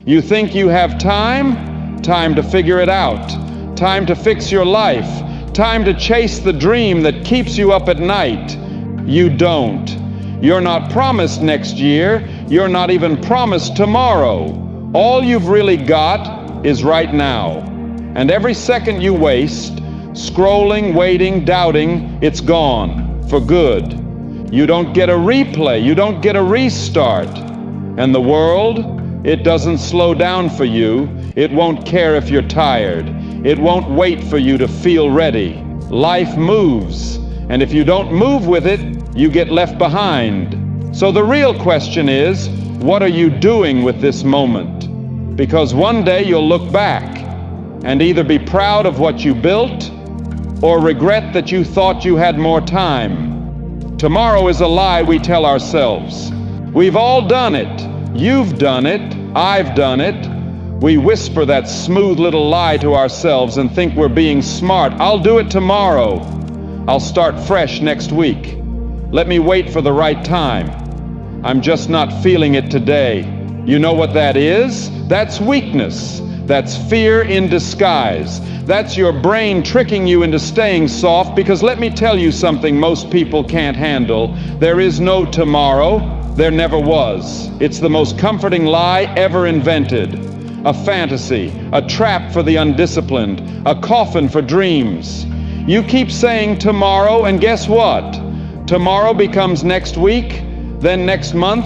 You think you have time? Time to figure it out. Time to fix your life. Time to chase the dream that keeps you up at night. You don't. You're not promised next year. You're not even promised tomorrow. All you've really got is right now. And every second you waste, scrolling, waiting, doubting, it's gone for good. You don't get a replay. You don't get a restart. And the world, it doesn't slow down for you. It won't care if you're tired. It won't wait for you to feel ready. Life moves, and if you don't move with it, you get left behind. So the real question is, what are you doing with this moment? Because one day you'll look back and either be proud of what you built or regret that you thought you had more time. Tomorrow is a lie we tell ourselves. We've all done it. You've done it. I've done it. We whisper that smooth little lie to ourselves and think we're being smart. I'll do it tomorrow. I'll start fresh next week. Let me wait for the right time. I'm just not feeling it today. You know what that is? That's weakness. That's fear in disguise. That's your brain tricking you into staying soft, because let me tell you something most people can't handle. There is no tomorrow. There never was. It's the most comforting lie ever invented. A fantasy, a trap for the undisciplined, a coffin for dreams. You keep saying tomorrow, and guess what? Tomorrow becomes next week, then next month,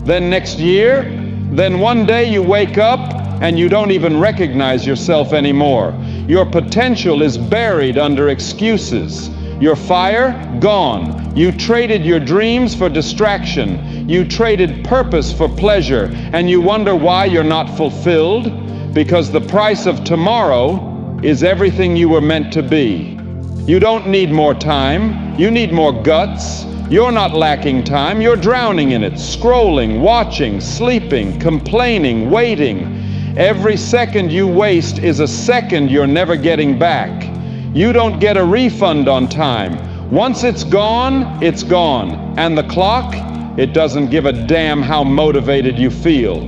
then next year. Then one day you wake up and you don't even recognize yourself anymore. Your potential is buried under excuses. Your fire, gone. You traded your dreams for distraction. You traded purpose for pleasure, and you wonder why you're not fulfilled, because the price of tomorrow is everything you were meant to be. You don't need more time. You need more guts. You're not lacking time. You're drowning in it, scrolling, watching, sleeping, complaining, waiting. Every second you waste is a second you're never getting back. You don't get a refund on time. Once it's gone, it's gone. And the clock, it doesn't give a damn how motivated you feel.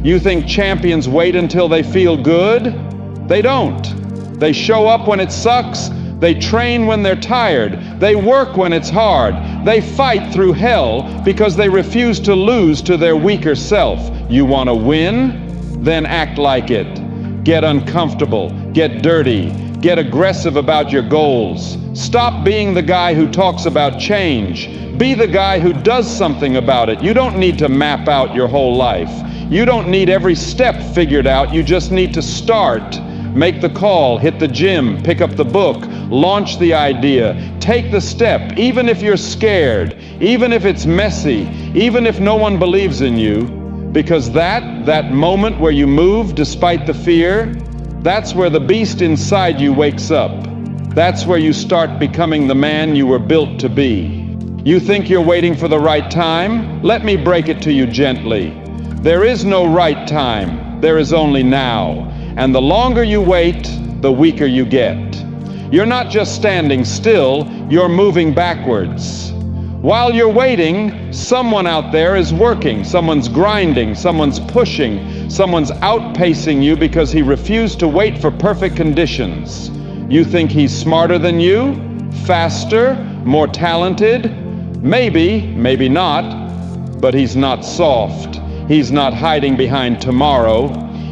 You think champions wait until they feel good? They don't. They show up when it sucks. They train when they're tired. They work when it's hard. They fight through hell because they refuse to lose to their weaker self. You want to win? Then act like it. Get uncomfortable. Get dirty. Get aggressive about your goals. Stop being the guy who talks about change. Be the guy who does something about it. You don't need to map out your whole life. You don't need every step figured out. You just need to start. Make the call, hit the gym, pick up the book, launch the idea, take the step, even if you're scared, even if it's messy, even if no one believes in you, because that moment where you move despite the fear, that's where the beast inside you wakes up. That's where you start becoming the man you were built to be. You think you're waiting for the right time? Let me break it to you gently. There is no right time. There is only now. And the longer you wait, the weaker you get. You're not just standing still, you're moving backwards. While you're waiting, someone out there is working, someone's grinding, someone's pushing, someone's outpacing you because he refused to wait for perfect conditions. You think he's smarter than you, faster, more talented? Maybe, maybe not, but he's not soft. He's not hiding behind tomorrow.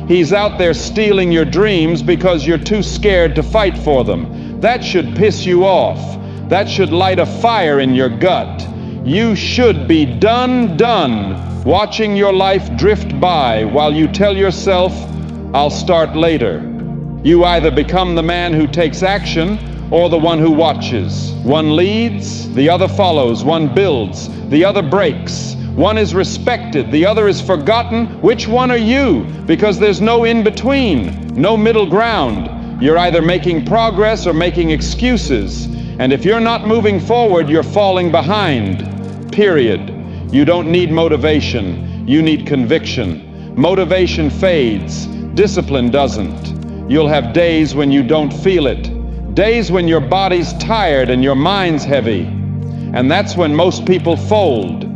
He's out there stealing your dreams because you're too scared to fight for them. That should piss you off. That should light a fire in your gut. You should be done, watching your life drift by while you tell yourself, I'll start later. You either become the man who takes action or the one who watches. One leads, the other follows. One builds, the other breaks. One is respected, the other is forgotten. Which one are you? Because there's no in-between, no middle ground. You're either making progress or making excuses. And if you're not moving forward, you're falling behind. Period. You don't need motivation. You need conviction. Motivation fades. Discipline doesn't. You'll have days when you don't feel it. Days when your body's tired and your mind's heavy. And that's when most people fold.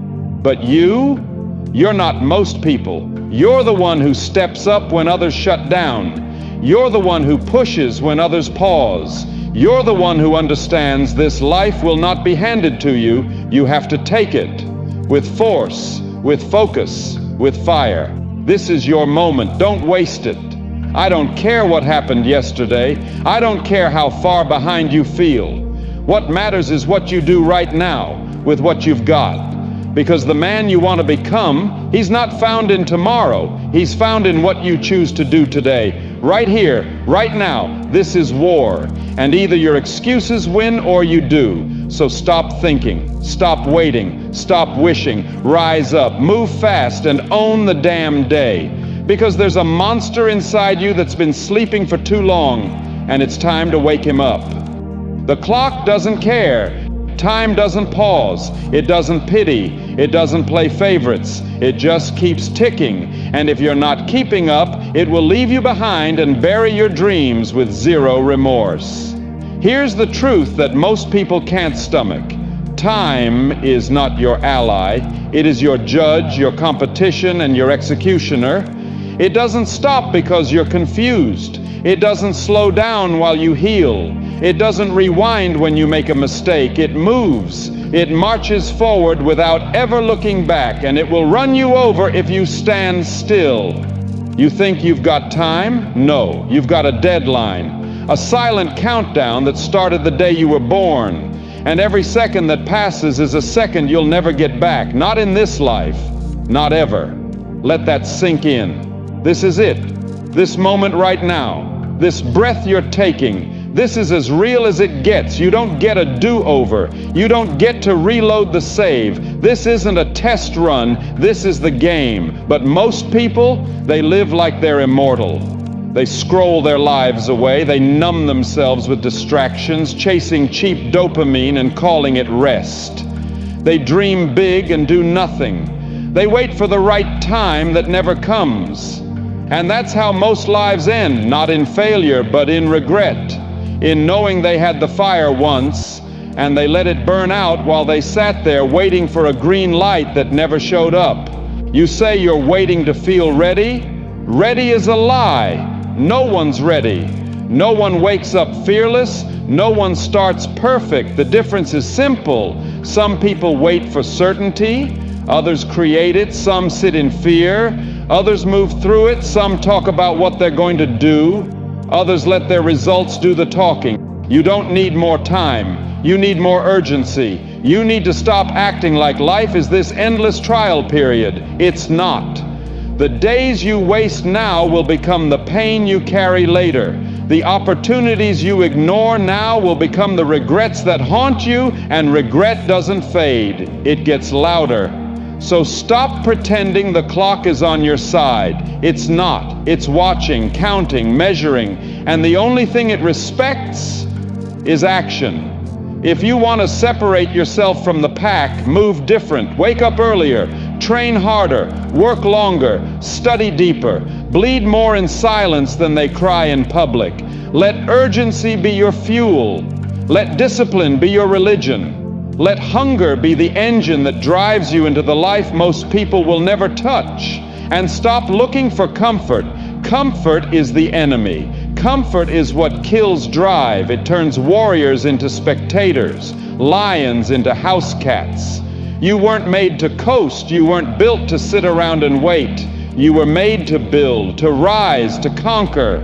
But you're not most people. You're the one who steps up when others shut down. You're the one who pushes when others pause. You're the one who understands this life will not be handed to you. You have to take it with force, with focus, with fire. This is your moment. Don't waste it. I don't care what happened yesterday. I don't care how far behind you feel. What matters is what you do right now with what you've got. Because the man you want to become, he's not found in tomorrow. He's found in what you choose to do today. Right here, right now, this is war. And either your excuses win or you do. So stop thinking, stop waiting, stop wishing, rise up, move fast, and own the damn day. Because there's a monster inside you that's been sleeping for too long, and it's time to wake him up. The clock doesn't care. Time doesn't pause. It doesn't pity. It doesn't play favorites. It just keeps ticking. And if you're not keeping up, it will leave you behind and bury your dreams with zero remorse. Here's the truth that most people can't stomach. Time is not your ally. It is your judge, your competition, and your executioner. It doesn't stop because you're confused. It doesn't slow down while you heal. It doesn't rewind when you make a mistake. It moves. It marches forward without ever looking back, and it will run you over if you stand still. You think you've got time? No, you've got a deadline, a silent countdown that started the day you were born. And every second that passes is a second you'll never get back. Not in this life. Not ever. Let that sink in. This is it. This moment right now. This breath you're taking. This is as real as it gets. You don't get a do-over. You don't get to reload the save. This isn't a test run. This is the game. But most people, they live like they're immortal. They scroll their lives away. They numb themselves with distractions, chasing cheap dopamine and calling it rest. They dream big and do nothing. They wait for the right time that never comes. And that's how most lives end, not in failure, but in regret. In knowing they had the fire once, and they let it burn out while they sat there waiting for a green light that never showed up. You say you're waiting to feel ready? Ready is a lie. No one's ready. No one wakes up fearless. No one starts perfect. The difference is simple. Some people wait for certainty. Others create it. Some sit in fear. Others move through it. Some talk about what they're going to do. Others let their results do the talking. You don't need more time. You need more urgency. You need to stop acting like life is this endless trial period. It's not. The days you waste now will become the pain you carry later. The opportunities you ignore now will become the regrets that haunt you, and regret doesn't fade. It gets louder. So stop pretending the clock is on your side. It's not. It's watching, counting, measuring, and the only thing it respects is action. If you want to separate yourself from the pack, move different, wake up earlier, train harder, work longer, study deeper, bleed more in silence than they cry in public. Let urgency be your fuel. Let discipline be your religion. Let hunger be the engine that drives you into the life most people will never touch. And stop looking for comfort. Comfort is the enemy. Comfort is what kills drive. It turns warriors into spectators, lions into house cats. You weren't made to coast. You weren't built to sit around and wait. You were made to build, to rise, to conquer.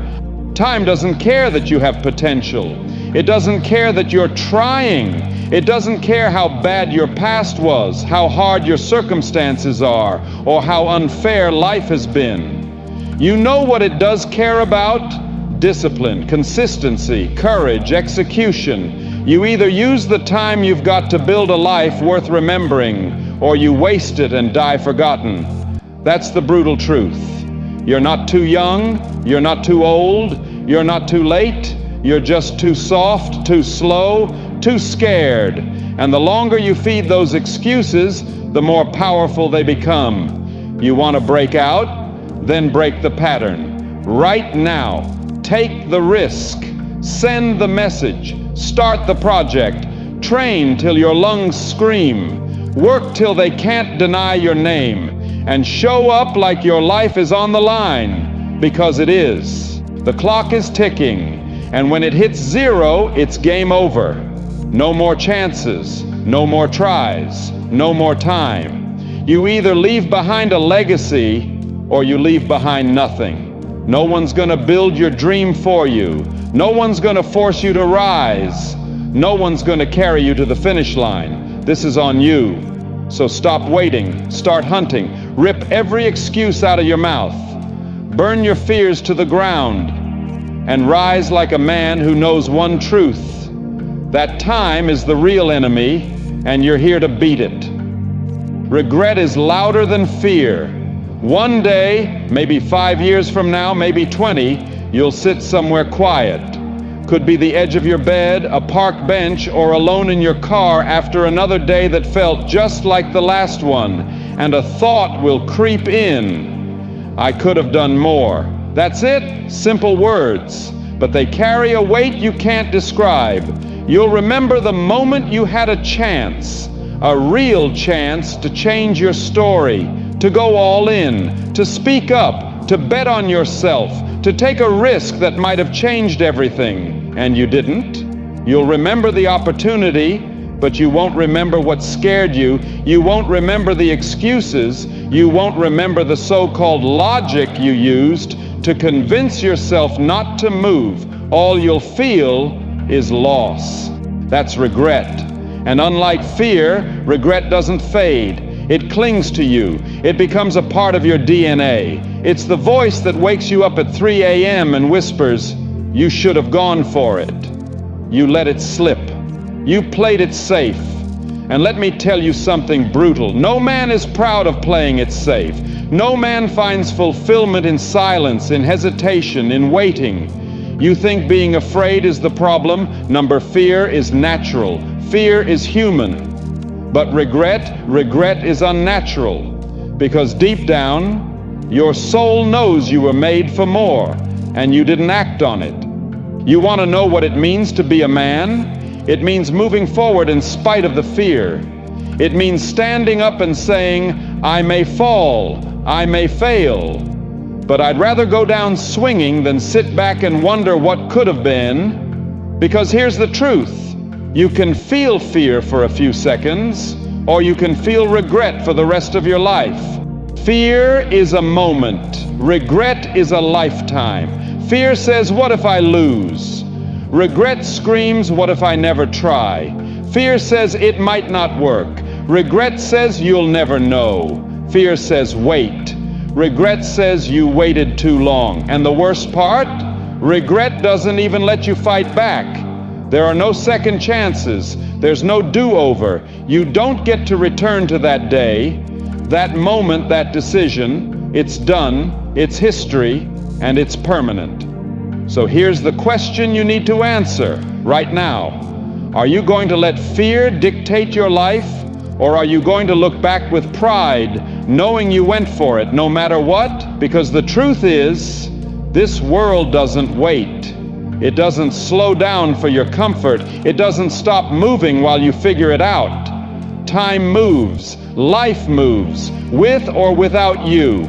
Time doesn't care that you have potential. It doesn't care that you're trying. It doesn't care how bad your past was, how hard your circumstances are, or how unfair life has been. You know what it does care about? Discipline, consistency, courage, execution. You either use the time you've got to build a life worth remembering, or you waste it and die forgotten. That's the brutal truth. You're not too young, you're not too old, you're not too late, you're just too soft, too slow, too scared. And the longer you feed those excuses, the more powerful they become. You want to break out? Then break the pattern. Right now, take the risk. Send the message. Start the project. Train till your lungs scream. Work till they can't deny your name. and show up like your life is on the line, because it is. The clock is ticking, and when it hits 0, it's game over. No more chances, no more tries, no more time. You either leave behind a legacy or you leave behind nothing. No one's going to build your dream for you. No one's going to force you to rise. No one's going to carry you to the finish line. This is on you. So stop waiting, start hunting, rip every excuse out of your mouth, burn your fears to the ground, and rise like a man who knows one truth: that time is the real enemy, and you're here to beat it. Regret is louder than fear. One day, maybe 5 years from now, maybe 20, you'll sit somewhere quiet. Could be the edge of your bed, a park bench, or alone in your car after another day that felt just like the last one, and a thought will creep in: I could have done more. That's it, simple words, but they carry a weight you can't describe. You'll remember the moment you had a chance, a real chance to change your story, to go all in, to speak up, to bet on yourself, to take a risk that might have changed everything, and you didn't. You'll remember the opportunity, but you won't remember what scared you. You won't remember the excuses. You won't remember the so-called logic you used to convince yourself not to move. All you'll feel is loss. That's regret. And unlike fear, regret doesn't fade. It clings to you. It becomes a part of your DNA. It's the voice that wakes you up at 3 a.m. and whispers, "You should have gone for it." You let it slip. You played it safe. And let me tell you something brutal. No man is proud of playing it safe. No man finds fulfillment in silence, in hesitation, in waiting. You think being afraid is the problem? Fear is natural. Fear is human. But regret is unnatural, because deep down, your soul knows you were made for more, and you didn't act on it. You want to know what it means to be a man? It means moving forward in spite of the fear. It means standing up and saying, "I may fall, I may fail, but I'd rather go down swinging than sit back and wonder what could have been." Because here's the truth. You can feel fear for a few seconds, or you can feel regret for the rest of your life. Fear is a moment. Regret is a lifetime. Fear says, "What if I lose?" Regret screams, "What if I never try?" Fear says it might not work. Regret says you'll never know. Fear says wait. Regret says you waited too long. And the worst part? Regret doesn't even let you fight back. There are no second chances. There's no do-over. You don't get to return to that day, that moment, that decision. It's done, it's history, and it's permanent. So here's the question you need to answer right now. Are you going to let fear dictate your life, or are you going to look back with pride, knowing you went for it no matter what? Because the truth is, this world doesn't wait. It doesn't slow down for your comfort. It doesn't stop moving while you figure it out. Time moves, life moves, with or without you.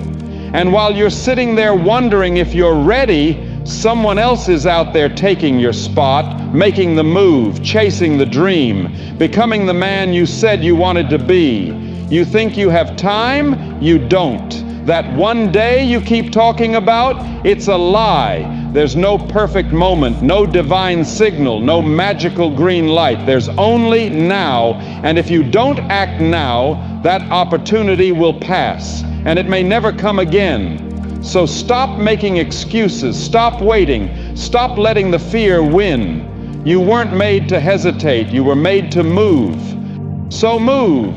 And while you're sitting there wondering if you're ready, someone else is out there taking your spot, making the move, chasing the dream, becoming the man you said you wanted to be. You think you have time? You don't. That one day you keep talking about, it's a lie. There's no perfect moment, no divine signal, no magical green light. There's only now. And if you don't act now, that opportunity will pass, and it may never come again. So stop making excuses, stop waiting, stop letting the fear win. You weren't made to hesitate, you were made to move. So move.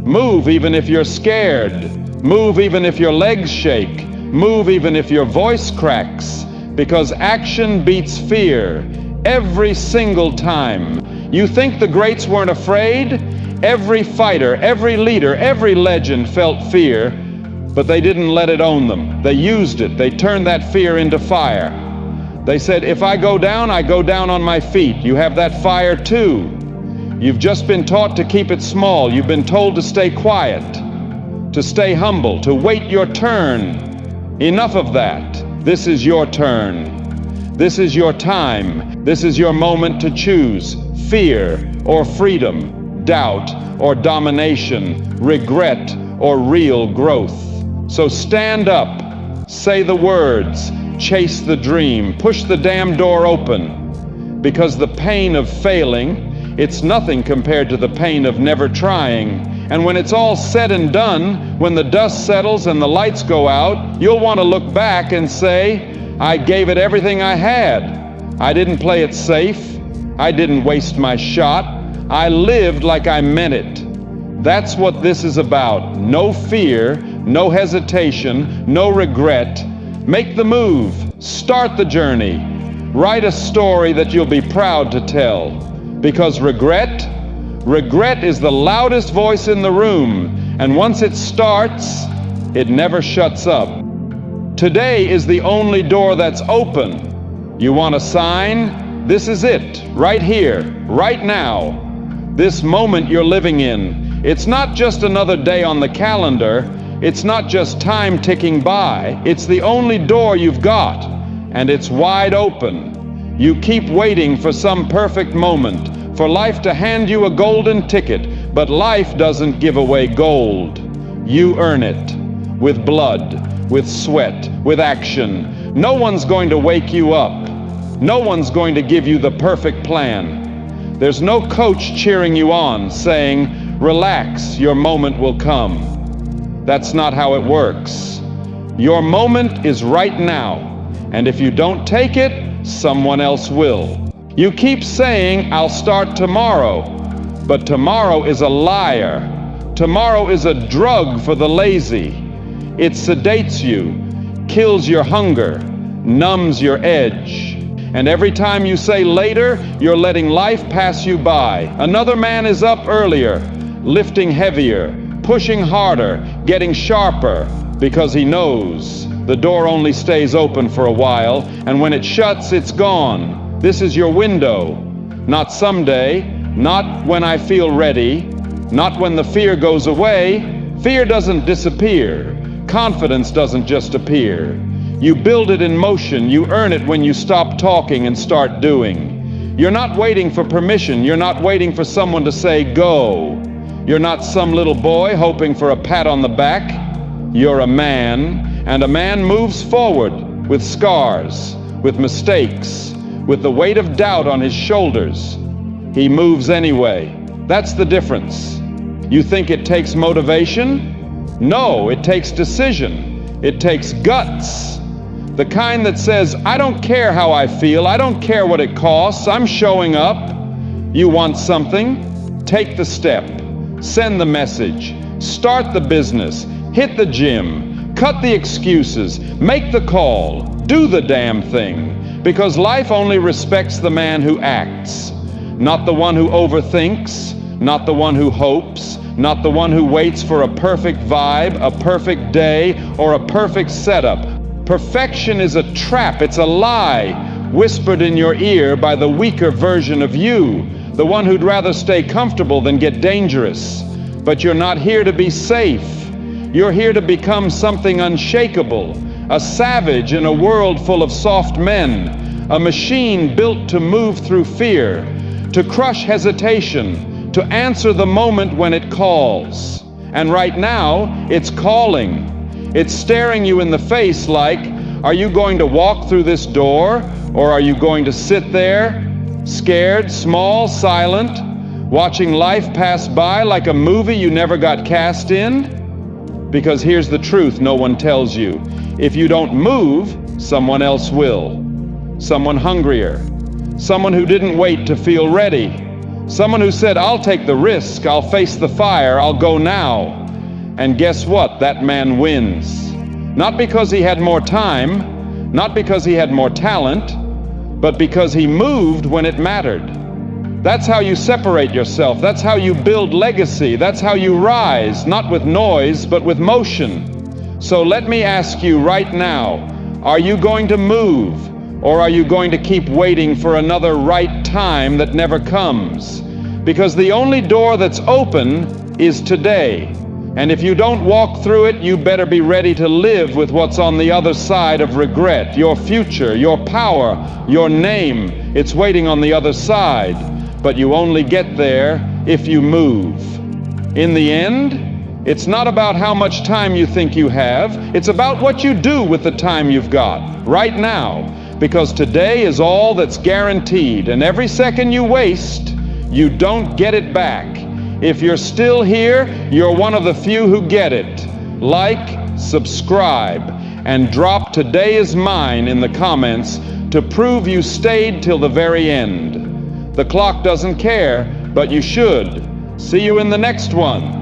Move even if you're scared. Move even if your legs shake. Move even if your voice cracks. Because action beats fear every single time. You think the greats weren't afraid? Every fighter, every leader, every legend felt fear, but they didn't let it own them. They used it. They turned that fear into fire. They said, if I go down, I go down on my feet. You have that fire too. You've just been taught to keep it small. You've been told to stay quiet. to stay humble, to wait your turn. Enough of that. This is your turn. This is your time. This is your moment to choose fear or freedom, doubt or domination, regret or real growth. So stand up, say the words, chase the dream, push the damn door open. Because the pain of failing, it's nothing compared to the pain of never trying. And when it's all said and done, when the dust settles and the lights go out, you'll want to look back and say, I gave it everything I had. I didn't play it safe. I didn't waste my shot. I lived like I meant it. That's what this is about. No fear, no hesitation, no regret. Make the move. Start the journey. Write a story that you'll be proud to tell. Because regret is the loudest voice in the room. And once it starts, it never shuts up. Today is the only door that's open. You want a sign? This is it, right here, right now. This moment you're living in. It's not just another day on the calendar. It's not just time ticking by. It's the only door you've got, and it's wide open. You keep waiting for some perfect moment, for life to hand you a golden ticket, but life doesn't give away gold. You earn it with blood, with sweat, with action. No one's going to wake you up. No one's going to give you the perfect plan. There's no coach cheering you on, saying, relax, your moment will come. That's not how it works. Your moment is right now, and if you don't take it, someone else will. You keep saying, I'll start tomorrow, but tomorrow is a liar. Tomorrow is a drug for the lazy. It sedates you, kills your hunger, numbs your edge. And every time you say later, you're letting life pass you by. Another man is up earlier, lifting heavier, pushing harder, getting sharper, because he knows the door only stays open for a while, and when it shuts, it's gone. This is your window. Not someday, not when I feel ready, not when the fear goes away. Fear doesn't disappear. Confidence doesn't just appear. You build it in motion. You earn it when you stop talking and start doing. You're not waiting for permission. You're not waiting for someone to say go. You're not some little boy hoping for a pat on the back. You're a man, and a man moves forward with scars, with mistakes, with the weight of doubt on his shoulders. He moves anyway. That's the difference. You think it takes motivation? No, it takes decision. It takes guts. The kind that says, I don't care how I feel, I don't care what it costs, I'm showing up. You want something? Take the step. Send the message. Start the business. Hit the gym. Cut the excuses. Make the call. Do the damn thing. Because life only respects the man who acts, not the one who overthinks, not the one who hopes, not the one who waits for a perfect vibe, a perfect day, or a perfect setup. Perfection is a trap, it's a lie, whispered in your ear by the weaker version of you, the one who'd rather stay comfortable than get dangerous. But you're not here to be safe. You're here to become something unshakable, a savage in a world full of soft men, a machine built to move through fear, to crush hesitation, to answer the moment when it calls. And right now, it's calling. It's staring you in the face like, are you going to walk through this door, or are you going to sit there, scared, small, silent, watching life pass by like a movie you never got cast in? Because here's the truth no one tells you. If you don't move, someone else will. Someone hungrier. Someone who didn't wait to feel ready. Someone who said, I'll take the risk, I'll face the fire, I'll go now. And guess what? That man wins. Not because he had more time, not because he had more talent, but because he moved when it mattered. That's how you separate yourself. That's how you build legacy. That's how you rise, not with noise, but with motion. So let me ask you right now, are you going to move? Or are you going to keep waiting for another right time that never comes? Because the only door that's open is today. And if you don't walk through it, you better be ready to live with what's on the other side of regret. Your future, your power, your name, it's waiting on the other side. But you only get there if you move. In the end, it's not about how much time you think you have. It's about what you do with the time you've got right now. Because today is all that's guaranteed, and every second you waste, you don't get it back. If you're still here, you're one of the few who get it. Like, subscribe, and drop "Today is mine" in the comments to prove you stayed till the very end. The clock doesn't care, but you should. See you in the next one.